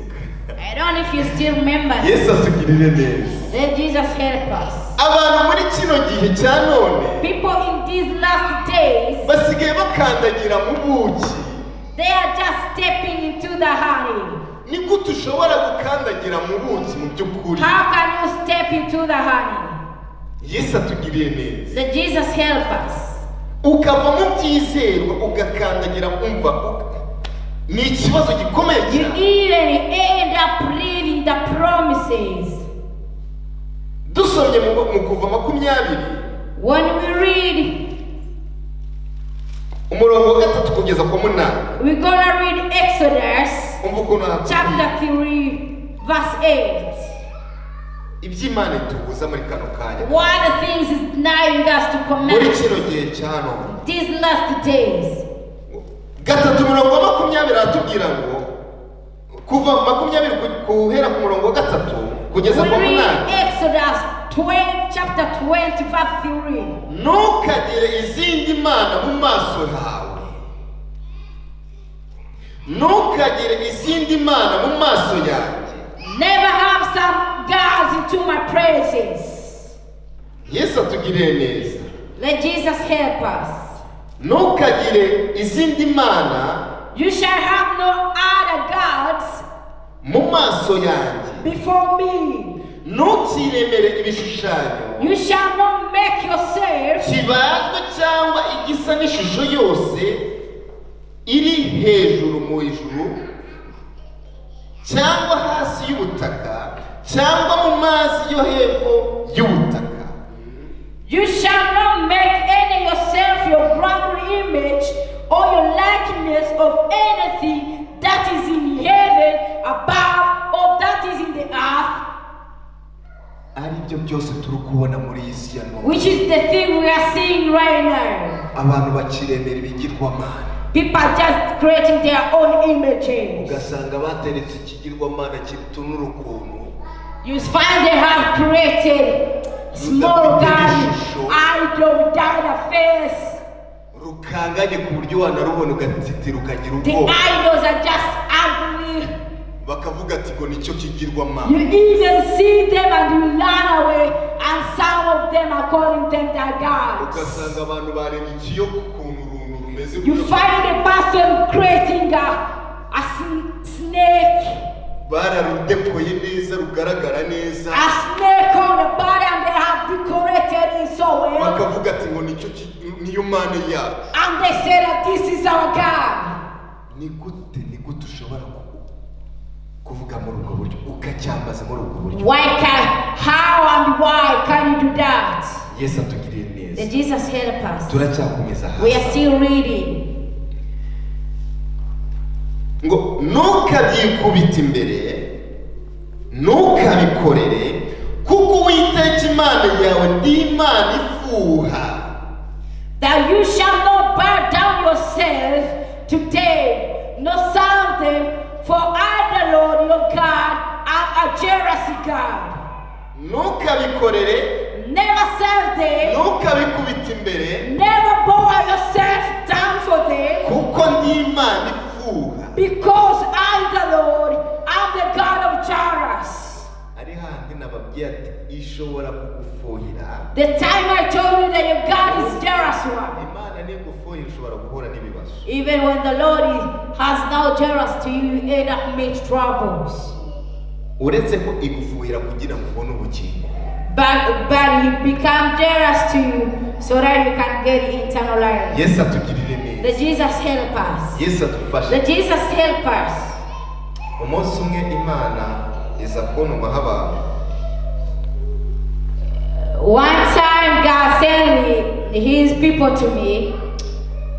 I don't know if you still remember. Yesu atugirire neza. Let Jesus help us. Abantu muri kino gihe cya none. People in these last days, Basigaye bakandagira mu buki. they are just stepping into the honey. Ni gute ushobora gukandagira mu buki mu by'ukuri? How can you step into the honey? Yesu atugiriye neza. Let Jesus help us. Ukava mu byizerwa ugakandagira umva. Ni ikibazo gikomeye You cyane. even end up reading the promises. Dusomye mu kuva 20. When we read, umurongo wa 3 kugeza ku 8. we're gonna read Exodus Umva ukuntu chapter 3, verse 8. iby'Imana itubuza muri kano kanya. What the things is denying us to Muri command kino gihe cya none. these last days. 3 umurongo wa 20 aratubwira ngo kuva 20 guhera ku murongo wa 3 kugeza We ku read 8. Exodus 20, chapter 20, verse 3. Ntukagire izindi mana mu maso hawe. Ntukagire izindi mana mu maso yanjye. Never have some gods into my presence. Yesu atugiriye neza. Let Jesus help us. Ntukagire izindi mana You shall have no other gods mu maso yanjye. before me. Ntukiremere ibishushanyo You shall not make yourself kibazwe cyangwa igisa n'ishusho yose iri hejuru mu ijuru cyangwa hasi y'ubutaka cyangwa mu mazi yo hepfo y'ubutaka. You shall not make any yourself your graven image or your likeness of anything that is in heaven above or that is in the earth, Ari byo byose turi kubona muri iyi si ya none. which is the thing we are seeing right now. Abantu bakiremera ibigirwamana. People are just creating their own images. Ugasanga bateretse ikigirwamana kitunura ukuntu. You find they have created small god idol without a face. Rukanganye ku buryo wanarubona ugatitira ukagira The ubwoba. idols are just ugly. Bakavuga ati ngo nicyo kigirwamana. You even see them and you run away, and some of them are calling them their gods. Ugasanga abantu bareba ikiyoka ukuntu uruntu rumeze. You find a person creating a snake. Bararudekoye neza rugaragara neza. A snake on the body, and they have decorated it so well. Bakavuga ati ngo nicyo niyo mana yacu. And they say that this is our God. Ni gute ushobora kuvuga muri ubwo buryo ukacyambaza muri ubwo buryo? How and why can you do that? Yesu atugiriye Let neza. Jesus help us. Turacyakomeza We are hasi. still reading. Ngo ntukabyikubite imbere, ntukabikorere, kuko Uwiteka Imana yawe ndi Imana ifuha. That you shall not bow down yourself to them, nor serve them, for I, the Lord your God, am a jealous God. Ntukabikorere, Never serve them, ntukabikubite imbere, never bow yourself down for them, kuko ndi Imana ifuha. because I, the Lord, am the God of jealous. Ari handi nababwiye ati ishobora kugufuhira. The time I told you that your God is jealous one. Imana nigufuhira ushobora guhura n'ibibazo. Even when the Lord has now jealous to you, you end up meet troubles. Uretse ko igufuhira kugira ngo ubone ubugingo. But he become jealous to you so that you can get eternal eternal life. Yesu atugirire Let neza, Jesus help us. Yesu adufashe. Let Jesus help us. Umunsi umwe Imana iza kuntuma abantu. One time God sent his people to me,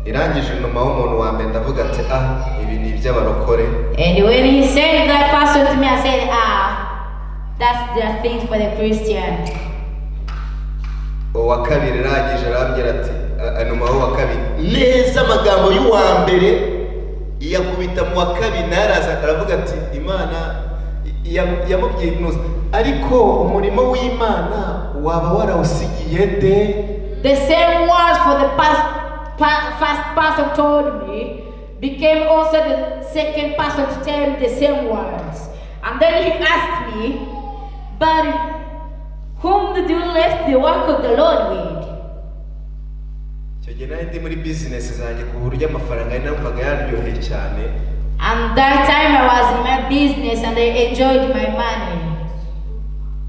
Irangije inuma w'umuntu wa mbere ndavuga ati ibi ni iby'abarokore. and when he sent that person to me, I said, that's the thing for the Christian. Uwa kabiri irangije arambwira ati inuma w'uwa kabiri neza amagambo y'uwa mbere yakubita mu wa kabiri, naraza aravuga ati Imana yamubwiye inoze, ariko umurimo w'Imana waba warawusigiye nde? The same words for the first person told me became also the second person to tell me the same words. And then he asked me, but whom did you left the work of the Lord with? Icyo gihe nari ndi muri business zanjye ku buryo amafaranga namvaga yaryoheye cyane. And that time I was in my business and I enjoyed my money.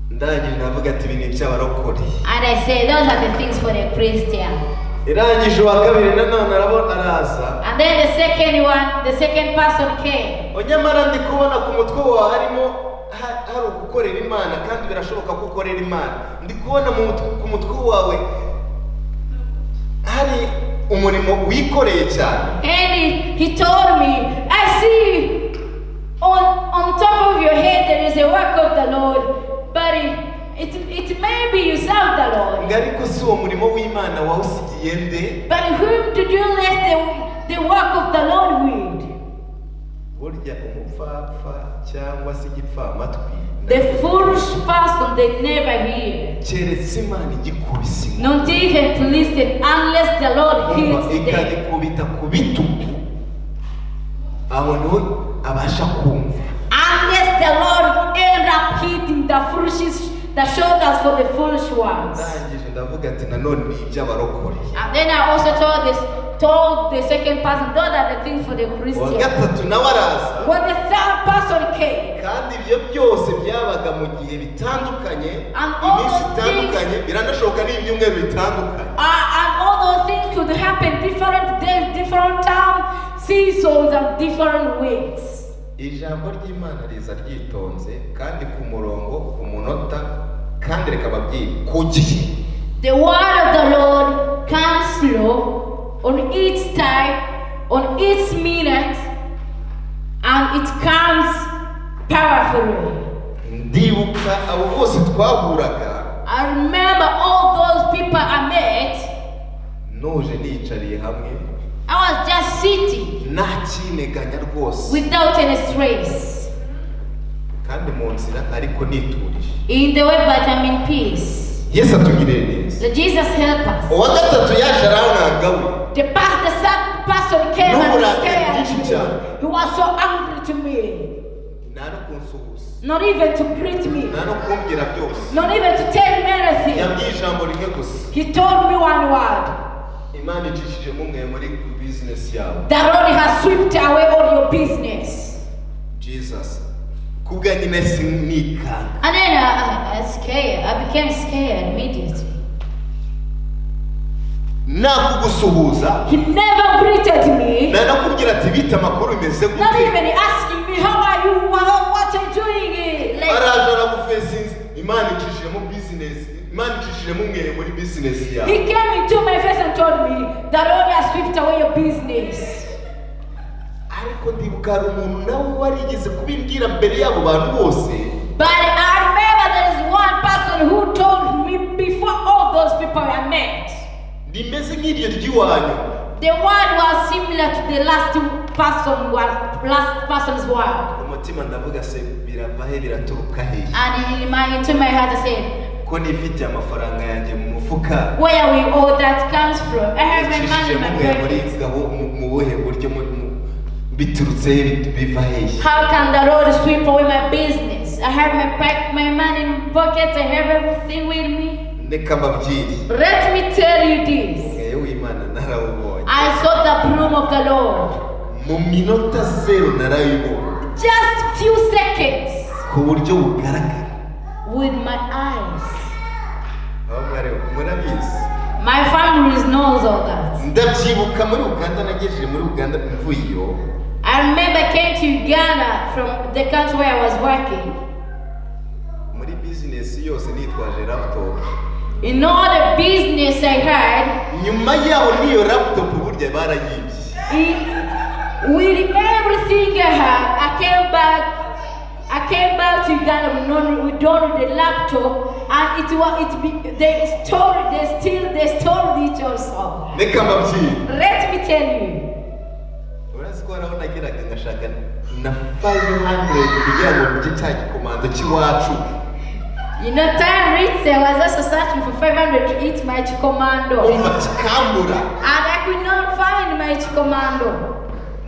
Ndangije ndavuga ati ibi ni iby'abarokore. And I said, those are the things for the Christian. Irangije uwa kabiri nanone arabona araza. And then the second person came. Onyamara ndi kubona ku mutwe wawe harimo hari ugukorera Imana, kandi birashoboka ko ukorera Imana. Ndi kubona ku mutwe wawe hari umurimo wikoreye cyane. And he told me, I see on top of your head there is a work of the Lord, but it may be you serve the Lord. Ariko si uwo murimo w'Imana wawusigiye nde? But whom did you leave the work of the Lord with? Burya umupfapfa cyangwa se igipfamatwi, The foolish person they never hear. keretse Imana igikubise, Not even to listen unless the Lord hears them. ikagikubita ku bitugu, aho niho abasha kumva. Unless the Lord end up hitting the shoulders for the foolish ones. Ndangije ndavuga ati nanone ni iby'abarokore. And then I also told the second person, those are the things for the Uwa Christian. gatatu nawe araza. When the third person came, Kandi ibyo byose byabaga mu gihe bitandukanye, iminsi itandukanye, biranashoboka n'ibyumweru bitandukanye. and all those things could happen different days, different time, seasons, and different weeks. Ijambo ry'Imana riza ryitonze kandi ku murongo, ku munota, kandi reka babwire ku gihe. The word of the Lord comes slow, on its time, on its minute, and it comes powerfully. Ndibuka abo bose twahuraga, I remember all those people I met. noje niyicariye hamwe, I was just sitting nta kineganya rwose, without any stress. kandi mu nzira ariko niturije. In the way, but I'm in peace. Yesu atugirire neza. So Jesus help us. Uwa gatatu yaje arankangawe. The third person came and N'uburakari bwinshi cyane. scared me. He was so angry to me. Nta no kunsuhuza, Not even to greet me. nta no kumbwira byose. Not even to tell me anything. Yambwiye ijambo rimwe gusa. He told me one word. Imana icishije mumwe muri business yawe. The Lord has swept away all your business. Jesus. Kubwa nyine sinikanga. And then I became scared immediately. Nakugusuhuza. He never greeted me. Na nakubwira ati bita makuru imeze Not gute. even asking me, how are you? What are you doing? Araje aragufesinze. Imana icishije mu business. Imana icishije mumwe muri business yawe. He came into my face and told me, the Lord has swept away your business. Ariko ndibuka hari umuntu nawe warigeze kubimbwira mbere y'abo bantu bose. But I remember there is one person who told me before all those people I met. Rimeze nk'iryo ry'iwanyu. The word was similar to the last person's word. Umutima ndavuga se birava he biraturuka he. And into my heart I said, Ko nifite amafaranga yanjye mu mufuka. where we all that comes from. I have my money in my pocket. mu buhe buryo biturutse biva he. How can the Lord sweep away my business? I have my money in my pocket. I have everything with me. Reka mbabwire. Let me tell you this. Umweyo w'Imana narawubonye. I saw the broom of the Lord. Mu minota zero narayibonye. Just few seconds. Ku buryo bugaragara. With my eyes. Aho mwareba murabizi. My family knows all that. ndabyibuka muri Uganda, nagejeje muri Uganda mvuyo. I remember I came to Uganda from the country where I was working. Muri business yose nitwaje laptop. In all the business I had, Nyuma yaho niyo laptop burya barayibye. with everything I had, I came back to Uganda with the laptop, and they stole it also. Reka mbabwire. Let me tell you. Urazi ko haraho nageraga ngashaka na 500 kugira ngo njye cya gikomando cy'iwacu. You know, time reached, there was also searching for 500 to eat my Chicomando. Umva kikambura. And I could not find my Chicomando.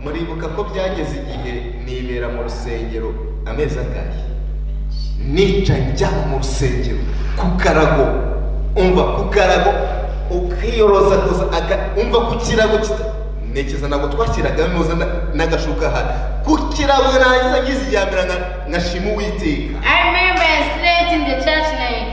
Muribuka ko byageze igihe nibera mu rusengero amezi angahe. Nica njya mu rusengero ku karago. Umva ku karago ukiyoroza koza umva ku kirago nekeza ntabwo twashyiraga noza n'agashuka hano ku kirago narangiza ngizijyambira nkashima Uwiteka. I remember I slept in the church like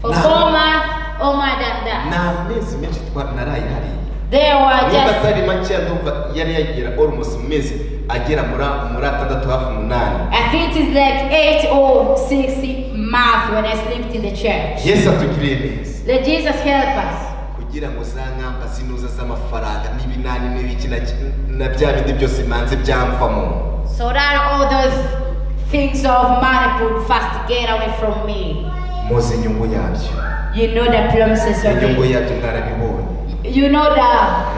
for 4 months or more than that. Na amezi menshi naraye hari. There were just atari make ndumva yari yagira almost mezi agera muri atandatu hafi 8. I think it's like 8 or 6 months when I slept in the church. Yesu atugirire neza. Let Jesus help us. Kugira ngo za nkamba zinuza z'amafaranga n'ibinani n'ibiki na bya bindi byose manze byamvamo. So that all those things of money could fast get away from me. Muzi inyungu yabyo. You know the promises of Inyungu it. yabyo mwarabibonye. You know the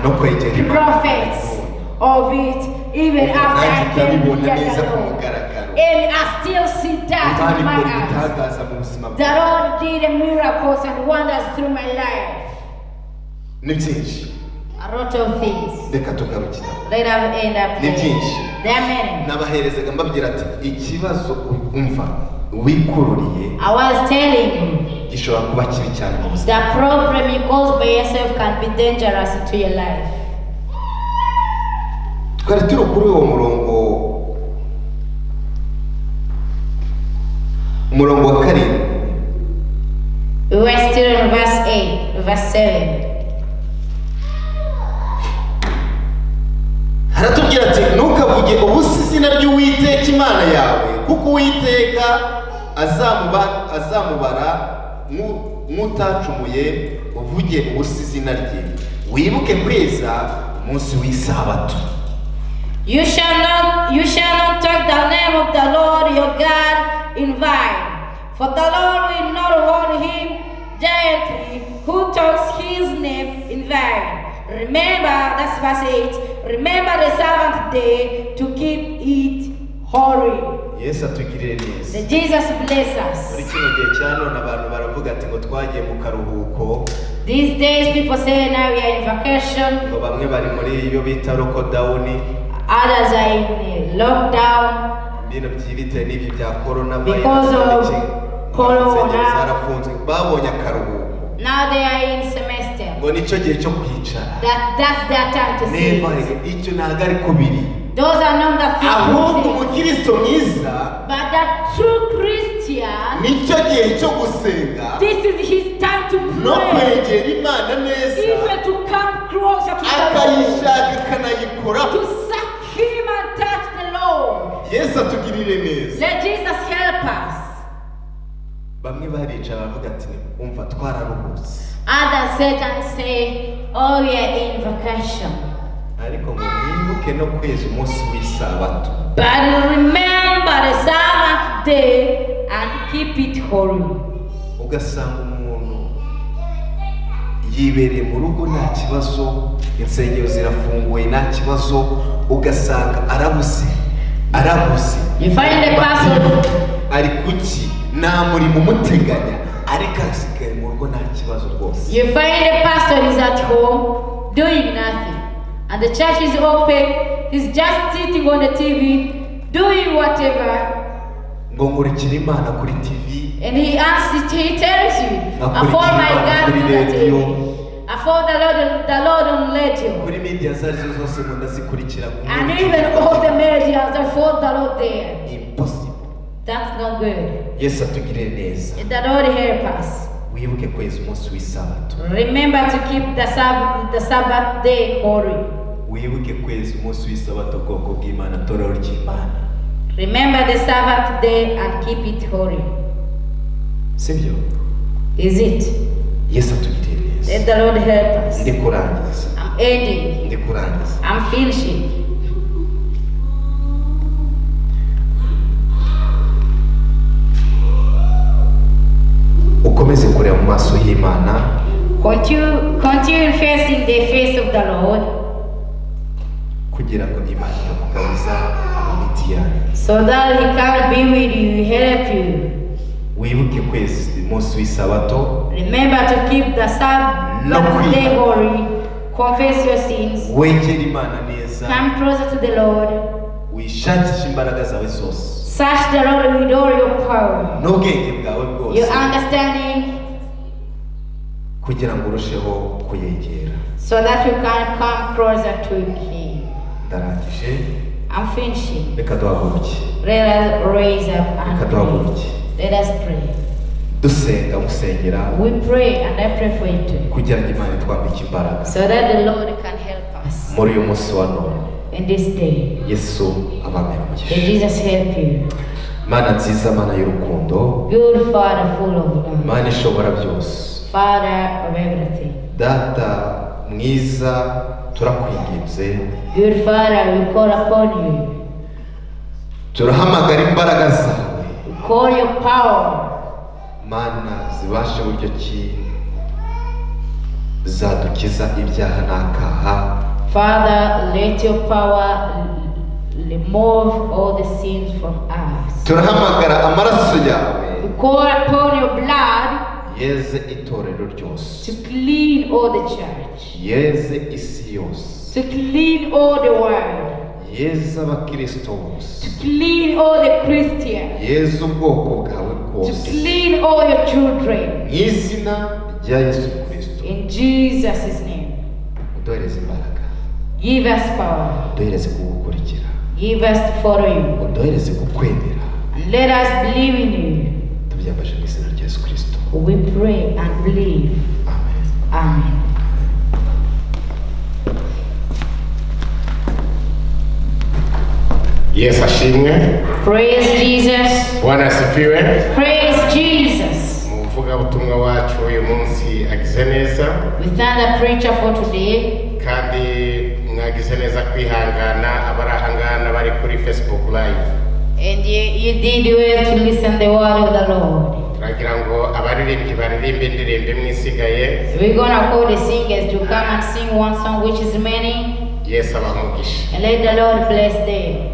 No kwegera profits of it, even after I came to and I still see that in my eyes. The Lord did miracles and wonders through my life. Ni byinshi. A lot of things. Reka tugarukira. Let us end up Ni there. byinshi. There are many. Nabaherezaga mbabwira ati ikibazo umva wikururiye. I was telling you. Gishobora kuba kibi cyane mu buzima. The problem you cause by yourself can be dangerous to your life. Twari turi kuri uwo umurongo wa karindwi. We were still in verse 8, verse 7. Haratubwira ati ntukavuge ubusa izina ry'Uwiteka Imana yawe kuko Uwiteka azamubara nk'utacumuye uvuge ubusa izina rye wibuke kweza umunsi w'isabato. You shall not take the name of the Lord your God in vain, for the Lord will not hold him gently who takes his name in vain. Remember, that's verse 8. Remember the Sabbath day to keep it holy. Yesu atugirire neza. That Jesus bless us. Muri kino gihe cyane abantu baravuga ati ngo twagiye mu karuhuko. These days people say now we are in vacation. Ngo bamwe bari muri iyo bita lockdown. Others are in lockdown. Ibintu byibite n'ibi bya corona Because of corona. Zarafunzwe babonye akaruhuko. Now they are in semester. Ngo nicyo gihe cyo kwicara. That's their time to sit. Icyo ntabwo ari kubiri. Those are not the ahubwo things. umukristo mwiza But the true Christian, nicyo gihe cyo gusenga this is his time to no pray. kwegera Imana neza Even to come closer to the Lord. akayishaka akanayikora. To seek him and touch the Lord. Yesu atugirire neza. Let Jesus help us. Bamwe barica baravuga ati umva twararuhutse. Others sit and say, oh, we are in vacation. Ariko ngo mwibuke no kweza umunsi w'isabato. But remember the Sabbath day and keep it holy. Ugasanga umuntu yibereye mu rugo nta kibazo, insengero zirafunguye nta kibazo, ugasanga arabuze. You find the person ari kuki nta murimo umuteganya ariko asigaye mu rugo nta kibazo rwose. You find the pastor is at home doing nothing, and the church is open. He's just sitting on the TV doing whatever. Ngo nkurikira Imana kuri TV. And he tells you, I follow my God on the TV. I follow the Lord on radio. Kuri media zose ngo ndazikurikira. And even all the media, I follow the Lord there. Impossible. That's not good. Yesu atugirire neza. The Lord help us. wibuke kweza umunsi w'isabato. Remember to keep the Sabbath day holy. Wibuke kweza umunsi w'isabato bwoko bw'Imana, torero ry'Imana. Remember the Sabbath day and keep it holy. Sibyo? Is it? Yesu atugirire neza. Let the Lord help us. Ndi kurangiza. I'm ending. Ndi kurangiza. I'm finishing. Ukomeze kureba mu maso y'Imana. Continue facing the face of the Lord. Kugira ngo Imana itakugabiza imiti yawe. So that He can be with you, help you. Wibuke kweza umunsi w'isabato. Remember to keep the Sabbath day holy. Confess your sins. Wegera Imana neza. Come closer to the Lord. Wishakishe imbaraga zawe zose. Search the Lord with all your power. N'ubwenge bwawe bwose. Your understanding. Kugira ngo urusheho kuyegera. So that you can come closer to Him. Ndarangije. I'm finishing. Reka duhaguruke. Let us raise up and Reka duhaguruke. pray. Let us pray. Dusenga musengera. We pray and I pray for you too. Kugira ngo Imana itwambike imbaraga. So that the Lord can help us. Muri uyu munsi wa none. In this day. Yesu abamere umugisha. May Jesus help you. Mana nziza, Mana y'urukundo. Good Father full of love. Mana ishobora byose. Father of everything. Data mwiza, turakwinginze. Good Father, we call upon you. Turahamagara imbaraga zawe. We call your power. Mana zibashe buryo ki zadukiza ibyaha n'akaha. Father, let your power remove all the sins from us. Turahamagara amaraso yawe. We call upon your blood Yeze itorero ryose. to clean all the church, Yeze isi yose. to clean all the world, Yeze abakristo bose. to clean all the Christians, Yeze ubwoko bwawe to bwose. clean all your children. Mu izina rya Yesu Kristo. In Jesus' name, Uduhereze imbaraga. give us power, Uduhereze kugukurikira. give us to follow you, Uduhereze kukwemera. and let us believe in you. Tubyambaje mu izina rya Yesu Kristo. We pray and believe. Amen. Amen. Yesu ashimwe. Praise Jesus. Bwana asifiwe. Praise Jesus. Umuvugabutumwa wacu uyu munsi agize neza We thank the preacher for today. kandi mwagize neza kwihangana abarahangana bari kuri Facebook live. And you did well to listen the word of the Lord. Turagira ngo abaririmbyi baririmbe indirimbo imwe isigaye. We're gonna call the singers to come and sing one song which is remaining. Yesu abamugisha. And let the Lord bless them.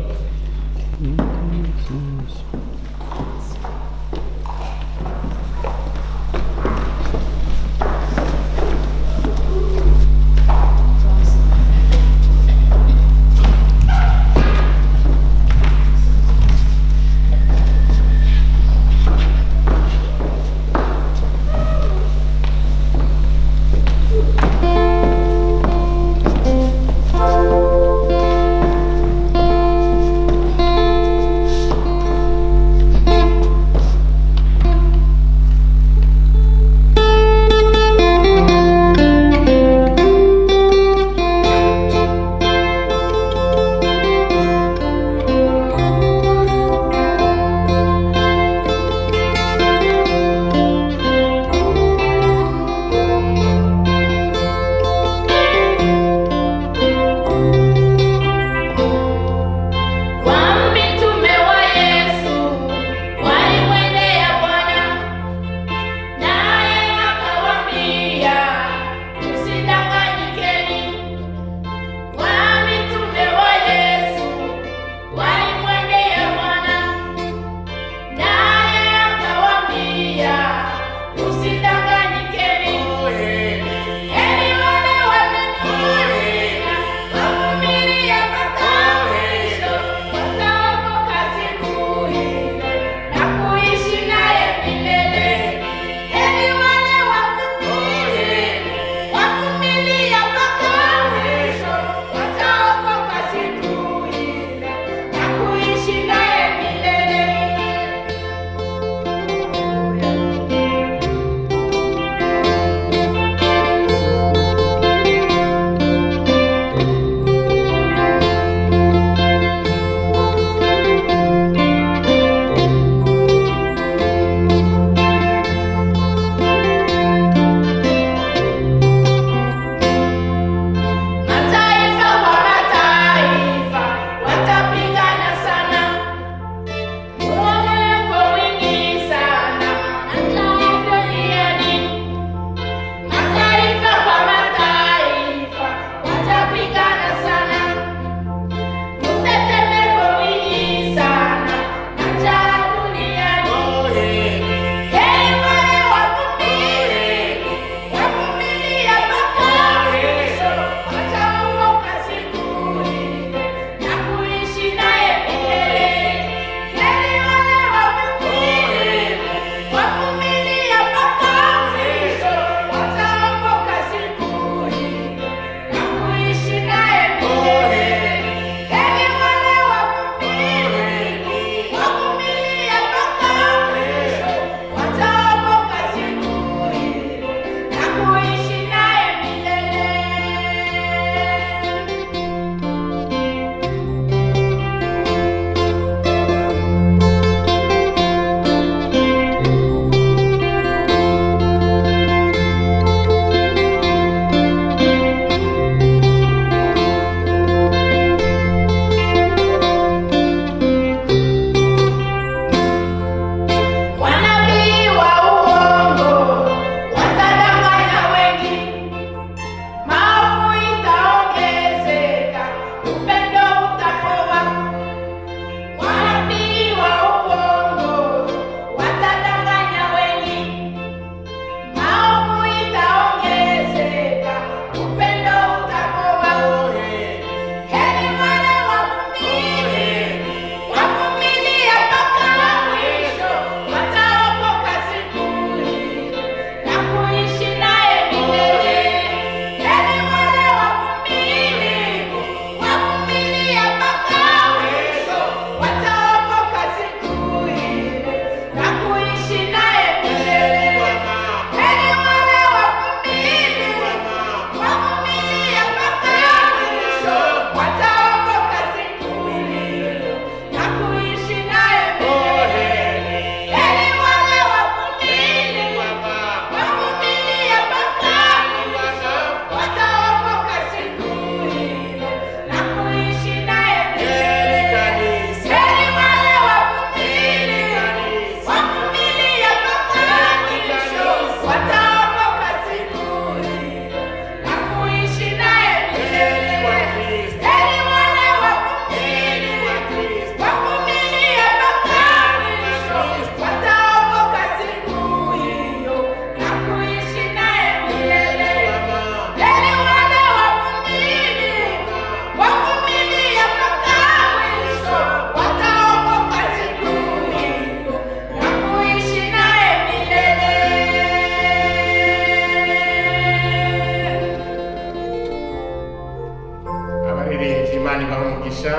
Imana ibahe umugisha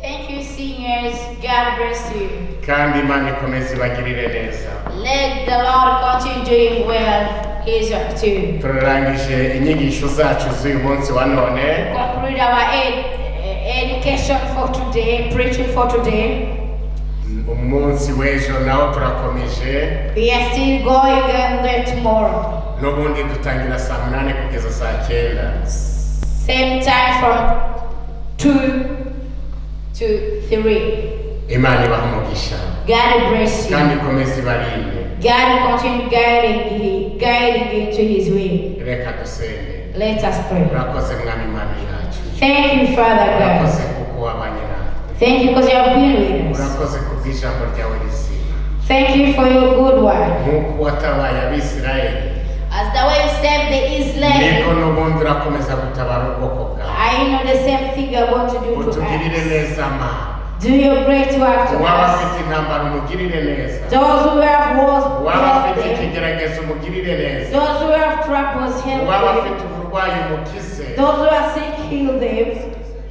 Thank you, singers. God bless you. kandi Imana ikomeze ibagirire neza. Let the Lord continue doing well. He is up to. Turarangije inyigisho zacu z'uyu munsi wa none. Conclude our education for today, preaching for today. Umunsi w'ejo nawo turakomeje. We are still going on there tomorrow. N'ubundi dutangira saa 8 kugeza saa 9. Same time from 2 to 3. Imana ibahe umugisha God bless you. kandi ikomeze ibarinde. God continue guiding you to His way. Reka dusenge. Let us pray. Urakoze Mwami Imana yacu. Thank you, Father Urakoze God. kuko wabanye natwe. Thank you because you have been with us. Urakoze kubw'ijambo ryawe rizima. Thank you for your good word. Nk'uko watabaye Abisirayeli, As the way you saved the niko Israel, n'ubundi urakomeza gutabara ubwoko bwawe. I know the same thing you're going to do to Utugirire us. neza Mana. Do your great work to Uwaba us. afite intambara umugirire neza. Those who have wars, Uwaba help afite them. ikigeragezo umugirire neza. Those who have troubles, help Uwaba them. afite uburwayi umukize. Those who are sick, heal them.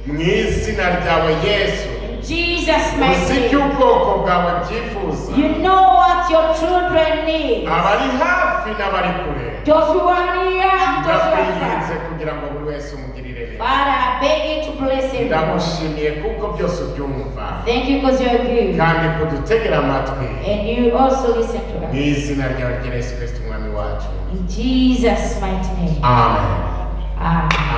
Mu izina ryawe Yesu. In Jesus' mighty Uzi icyo name. ubwoko bwawe byifuza. You know what your children need. Abari hafi n'abari kure. Those who are near and those who are Ndakwinginze far. kugira ngo buri wese umugirire neza. Father, I beg you to bless everyone. Ndagushimiye kuko byose ubyumva. Thank you because you're good. kandi kudutegera amatwi. And you also listen to Mu us. izina ryawe rya Yesu Kristo umwami wacu. In Jesus' mighty name. Amen. Amen.